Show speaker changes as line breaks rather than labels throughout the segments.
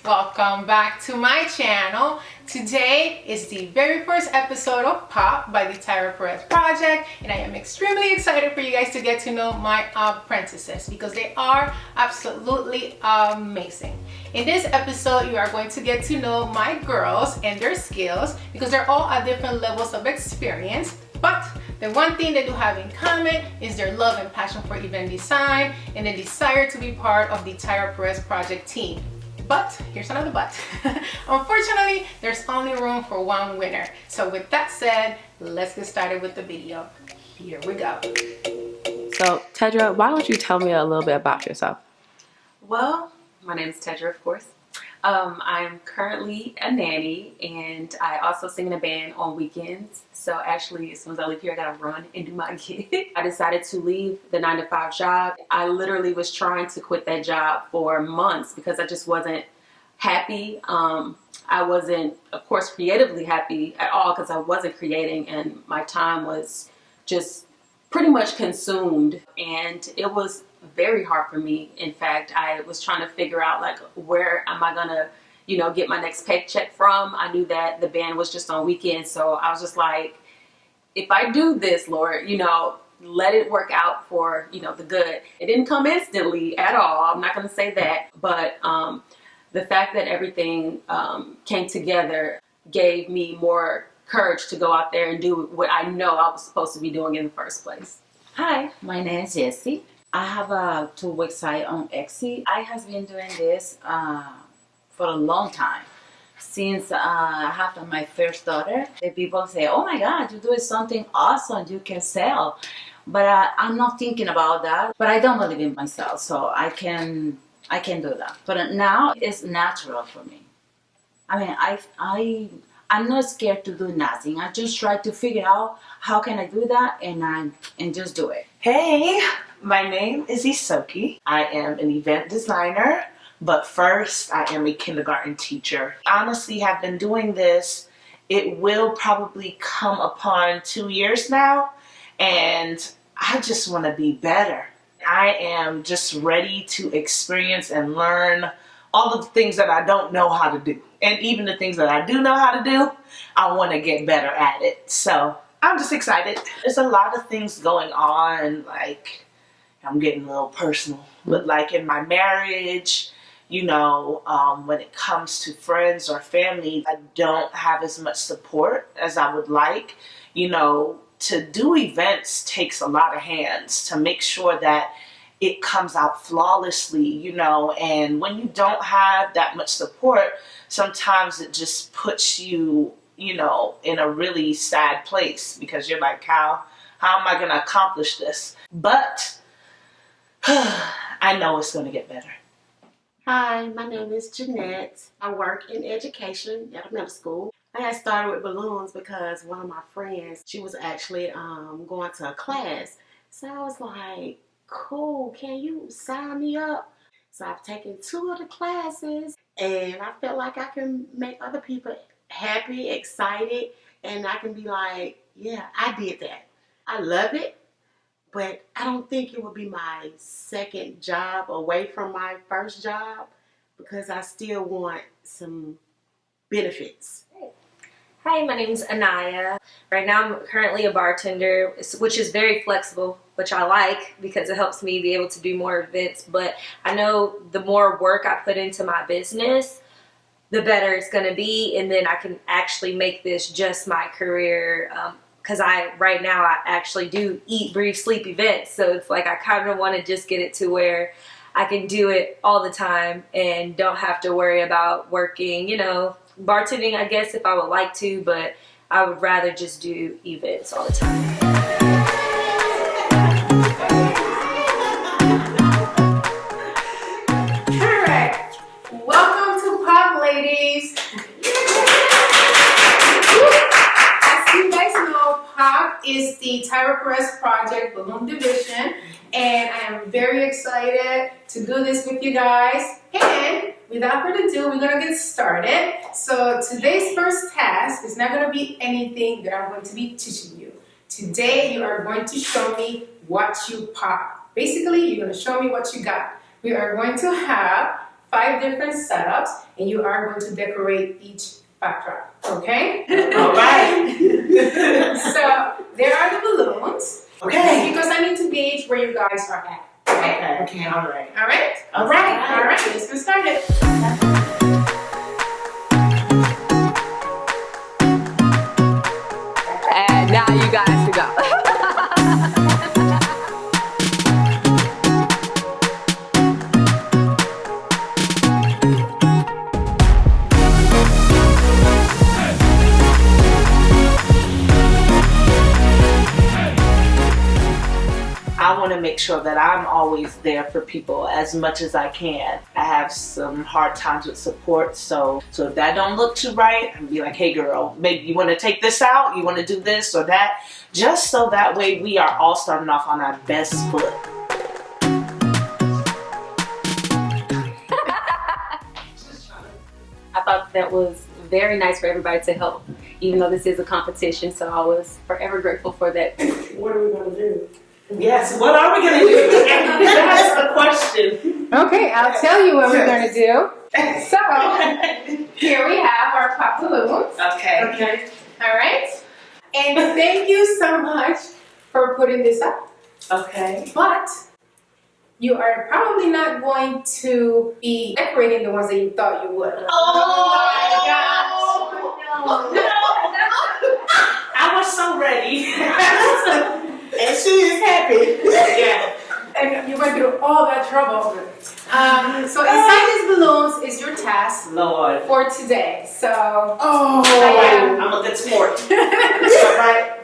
Welcome back to my channel. Today is the very first episode of Pop by the Tayra Perez Project, and I am extremely excited for you guys to get to know my apprentices because they are absolutely amazing. In this episode, you are going to get to know my girls and their skills because they're all at different levels of experience, but the one thing they do have in common is their love and passion for event design and the desire to be part of the Tayra Perez Project team. But here's another but. Unfortunately, there's only room for one winner. So with that said, let's get started with the video. Here we go.
So Tayra, why don't you tell me a little bit about yourself?
Well, my name is Tayra, of course. I'm currently a nanny, and I also sing in a band on weekends. So actually, as soon as I leave here, I gotta run and do my gig. I decided to leave the 9-to-5 job. I literally was trying to quit that job for months because I just wasn't happy. I wasn't, of course, creatively happy at all because I wasn't creating, and my time was just pretty much consumed, and it was very hard for me. In fact, I was trying to figure out, like, where am I gonna, get my next paycheck from. I knew that the band was just on weekends, so I was just like, if I do this, Lord, let it work out for, the good. It didn't come instantly at all. I'm not gonna say that, but the fact that everything came together gave me more courage to go out there and do what I know I was supposed to be doing in the first place.
Hi, my name is Jessie. I have a 2 website on Etsy. I have been doing this for a long time. Since I have my first daughter, the people say, oh my God, you're doing something awesome, you can sell. But I'm not thinking about that. But I don't believe in myself, so I can do that. But now it's natural for me. I mean, I'm not scared to do nothing. I just try to figure out how can I do that and just do it.
Hey, my name is Isoki. I am an event designer, but first I am a kindergarten teacher. Honestly, have been doing this, it will probably come upon 2 years now, and I just want to be better. I am just ready to experience and learn all of the things that I don't know how to do. And even the things that I do know how to do, I want to get better at it. So I'm just excited. There's a lot of things going on, like, I'm getting a little personal, but like in my marriage, when it comes to friends or family, I don't have as much support as I would like. To do events takes a lot of hands to make sure that it comes out flawlessly, and when you don't have that much support, sometimes it just puts you, in a really sad place because you're like, how am I going to accomplish this? But I know it's going to get better.
Hi, my name is Jeanette. I work in education at a middle school. I had started with balloons because one of my friends, she was actually going to a class. So I was like, cool, can you sign me up? So I've taken 2 of the classes, and I feel like I can make other people happy, excited, and I can be like, yeah, I did that. I love it, but I don't think it would be my second job away from my first job because I still want some benefits.
Hi, my name is Anaya. Right now I'm currently a bartender, which is very flexible, which I like because it helps me be able to do more events. But I know the more work I put into my business, the better it's going to be, and then I can actually make this just my career. Because right now I actually do eat, breathe, sleep events. So it's like I kind of want to just get it to where I can do it all the time and don't have to worry about working, bartending, I guess, if I would like to, but I would rather just do events all the time.
Correct. Welcome to Pop, ladies. As you guys know, Pop is the Tayra Perez Project Balloon Division, and I am very excited to do this with you guys. And without further ado, we're going to get started. So today's first task is not going to be anything that I'm going to be teaching you. Today, you are going to show me what you pop. Basically, you're going to show me what you got. We are going to have 5 different setups, and you are going to decorate each backdrop, okay?
All right.
So there are the balloons.
Okay.
Because I need to gauge where you guys are at. Okay?
Okay. All right.
All right?
All right.
All right, let's get started.
And now you guys can go.
I want to make sure that I'm always there for people as much as I can. I have some hard times with support, so if that don't look too right, I'll be like, hey girl, maybe you want to take this out, you want to do this or that, just so that way we are all starting off on our best foot.
I thought that was very nice for everybody to help, even though this is a competition. So I was forever grateful for that.
What are we gonna do?
Yes, what are we going to do? That's the question.
Okay, I'll tell you what we're going to do. So, here we have our pop balloons.
Okay.
Okay.
All right? And thank you so much for putting this up.
Okay.
But you are probably not going to be decorating the ones that you thought you would.
Oh my gosh. I was so ready.
And she is happy.
Yeah.
And you went through all that trouble. So inside these balloons is your task
Lord.
for today. So
Oh.
I'm a good sport. All right.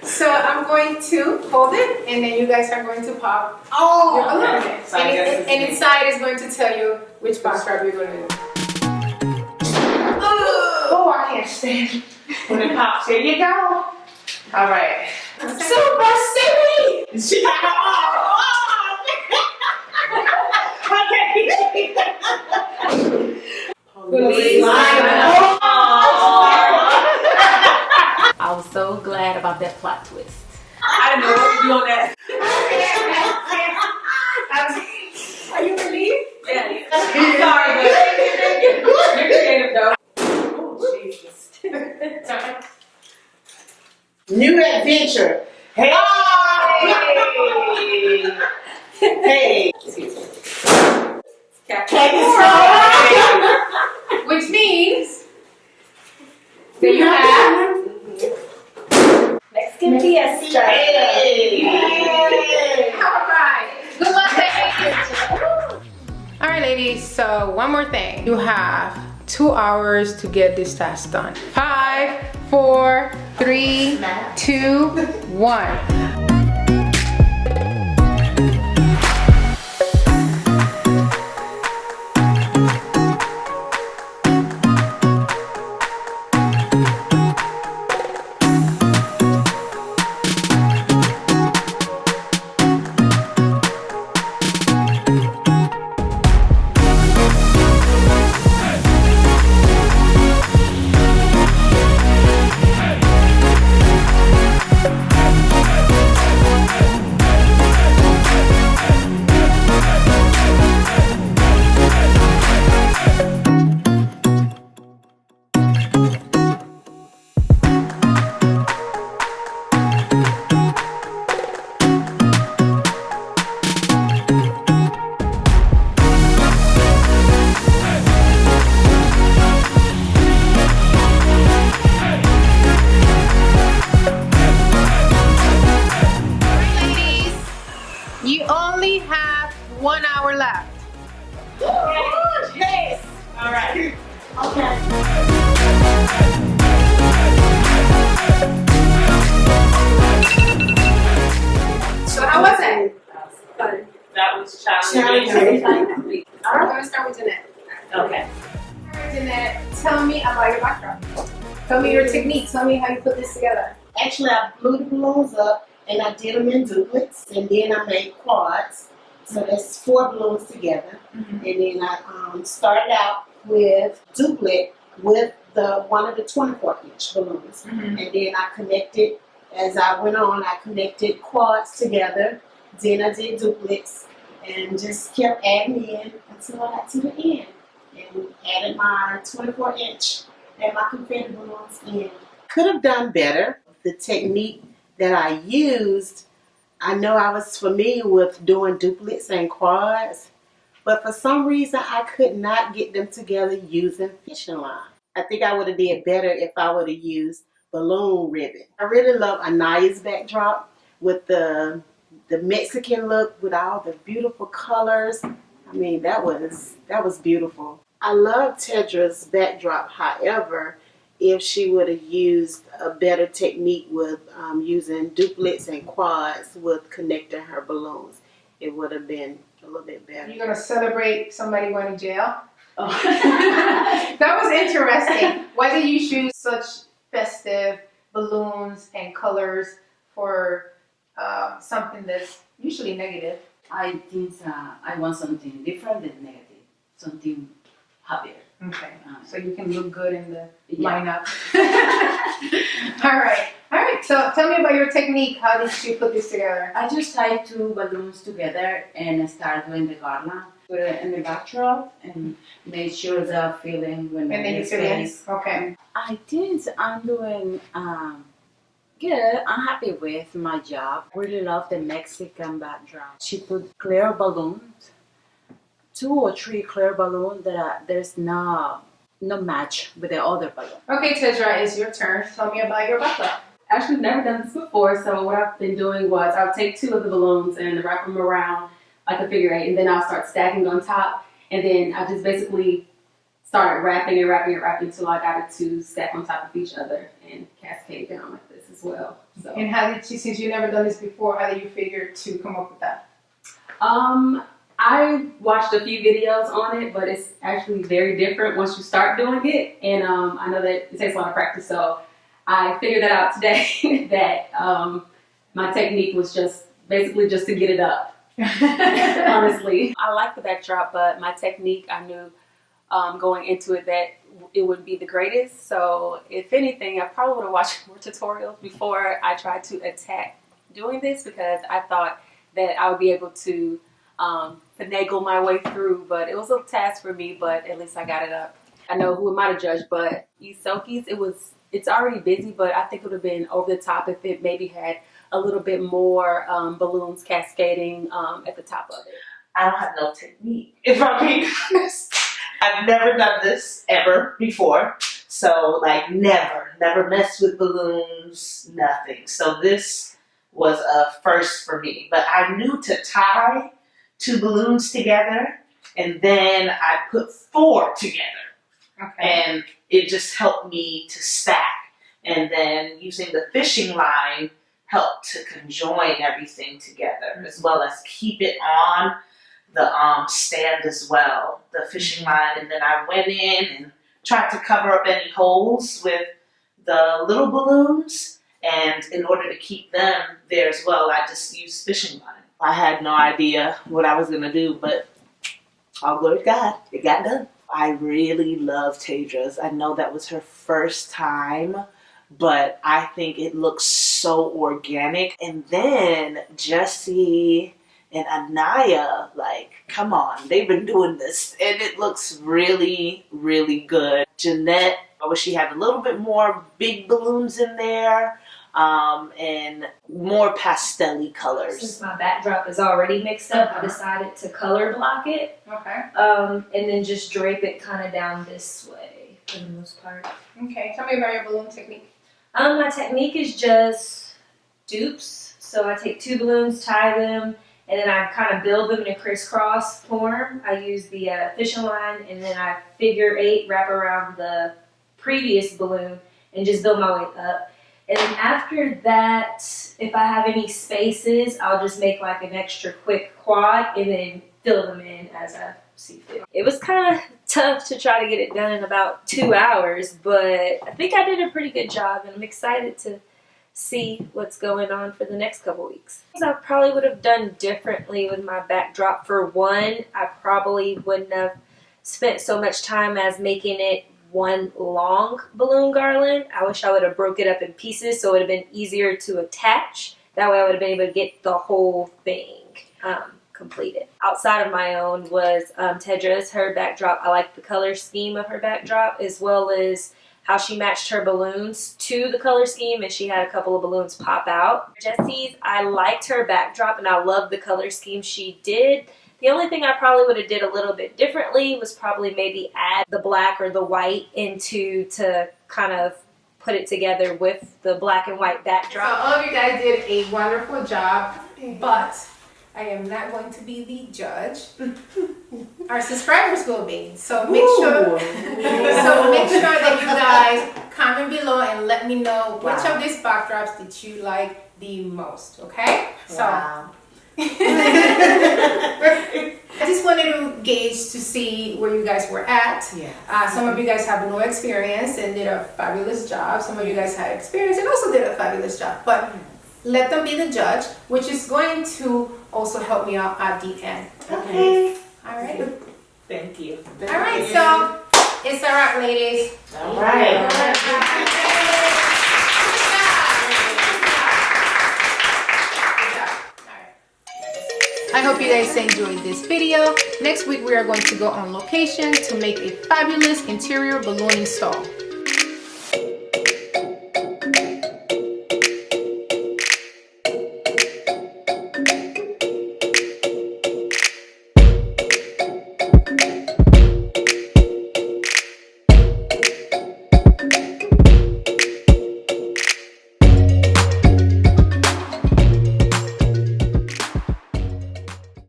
So I'm going to hold it, and then you guys are going to pop
Oh.
your balloon.
So I guess it's
And inside is going to tell you which box wrap you're going to do.
Oh, I can't stand it. When it pops, here you go. All right.
Super City!
She got her Okay.
Police.
I was so glad about that plot twist.
I didn't know what to do on that.
Are you relieved?
Yeah. I'm sorry, but you're creative though.
Oh, Jesus.
New adventure. Hey. Hey.
Which means that you have
Mexican fiesta.
Hey.
all right. Good luck, ladies. All right, ladies. So one more thing. You have 2 hours to get this task done. 5, 4, 3, 2, 1. You only have 1 hour left.
Yes.
All right.
Okay.
So how was it?
That was challenging.
Challenging.
I'm gonna start with Jeanette.
Okay.
All right, Jeanette, tell me about your backdrop. Tell me your technique. Tell me how you put this together.
Actually, I blew the balloons up and I did them in duplets, and then I made quads. So that's 4 balloons together. And then I started out with duplet with one of the 24-inch balloons. And then I connected, as I went on, I connected quads together. Then I did duplets. and just kept adding in until I got to the end. And added my 24-inch and my confetti balloons in. Could have done better. The technique that I used, I know I was familiar with doing duplets and quads, but for some reason I could not get them together using fishing line. I think I would have did better if I would have used balloon ribbon. I really love Anaya's backdrop with the Mexican look with all the beautiful colors. I mean, that was beautiful. I love Tayra's backdrop. However, if she would have used a better technique with using duplets and quads with connecting her balloons, it would have been a little bit better.
You're gonna celebrate somebody going to jail?
Oh.
That was interesting. Why did you choose such festive balloons and colors for something that's usually negative?
I think I want something different than negative, something happier.
Okay, so you can look good in the
Yeah.
lineup. All right. So tell me about your technique. How did you put this together?
I just tied two balloons together and start doing the garland. Put it in the backdrop and make sure the feeling when
And then you fill in. Okay.
I think I'm doing good. I'm happy with my job. Really love the Mexican backdrop. She put clear balloons, 2 or 3 clear balloons that there's no match with the other balloon.
Okay, Tayra, it's your turn. Tell me about your backdrop.
Actually, never done this before, so what I've been doing was I'll take 2 of the balloons and wrap them around like a figure 8, and then I'll start stacking on top, and then I just basically started wrapping until I got it to stack on top of each other and cascade down like this as well. So,
And how did you, since you've never done this before, how did you figure to come up with that?
I watched a few videos on it, but it's actually very different once you start doing it, and I know that it takes a lot of practice, so I figured that out today that my technique was just basically just to get it up. Honestly, I like the backdrop, but my technique, I knew going into it that it wouldn't be the greatest. So if anything, I probably would have watched more tutorials before I tried to attack doing this, because I thought that I would be able to finagle my way through, but it was a task for me, but at least I got it up. I know who might have judged, but Isoki's, it's already busy, but I think it would have been over the top if it maybe had a little bit more balloons cascading at the top of it.
I don't have no technique, if I'm being honest. I've never done this ever before. So, like, never messed with balloons, nothing. So this was a first for me. But I knew to tie 2 balloons together, and then I put 4 together.
Okay.
And it just helped me to stack. And then using the fishing line helped to conjoin everything together, as well as keep it on the stand as well, the fishing line. And then I went in and tried to cover up any holes with the little balloons. And in order to keep them there as well, I just used fishing line. I had no idea what I was going to do, but all glory to God, it got done. I really love Tayra's. I know that was her first time, but I think it looks so organic. And then Jessie and Anaya, like, come on, they've been doing this, and it looks really, really good. Jeanette, I wish she had a little bit more big balloons in there, and more pastel-y colors.
Since my backdrop is already mixed up, I decided to color block it.
Okay.
And then just drape it kind of down this way for the most part.
Okay. Tell me about your balloon technique.
My technique is just dupes. So I take 2 balloons, tie them, and then I kind of build them in a crisscross form. I use the fishing line, and then I figure 8, wrap around the previous balloon, and just build my way up. And then after that, if I have any spaces, I'll just make like an extra quick quad and then fill them in as I see fit. It was kind of tough to try to get it done in about 2 hours, but I think I did a pretty good job, and I'm excited to see what's going on for the next couple weeks. I probably would have done differently with my backdrop. For one, I probably wouldn't have spent so much time as making it one long balloon garland. I wish I would have broke it up in pieces so it would have been easier to attach. That way I would have been able to get the whole thing. completed. Outside of my own was Tayra's, her backdrop. I like the color scheme of her backdrop as well as how she matched her balloons to the color scheme, and she had a couple of balloons pop out. Jessie's, I liked her backdrop and I loved the color scheme she did. The only thing I probably would have did a little bit differently was probably maybe add the black or the white into to kind of put it together with the black and white
So
backdrop.
all of you guys did a wonderful job, but I am not going to be the judge. Our subscribers will be. So make sure that you guys comment below and let me know which of these backdrops did you like the most, okay?
Wow.
I just wanted to gauge to see where you guys were at. Some of you guys have no experience and did a fabulous job. Some of you guys had experience and also did a fabulous job. But let them be the judge, which is going to also help me out at the end.
Okay.
All right.
Thank you.
All right. So it's a wrap, ladies.
All right.
Good job. I hope you guys enjoyed this video. Next week we are going to go on location to make a fabulous interior balloon install.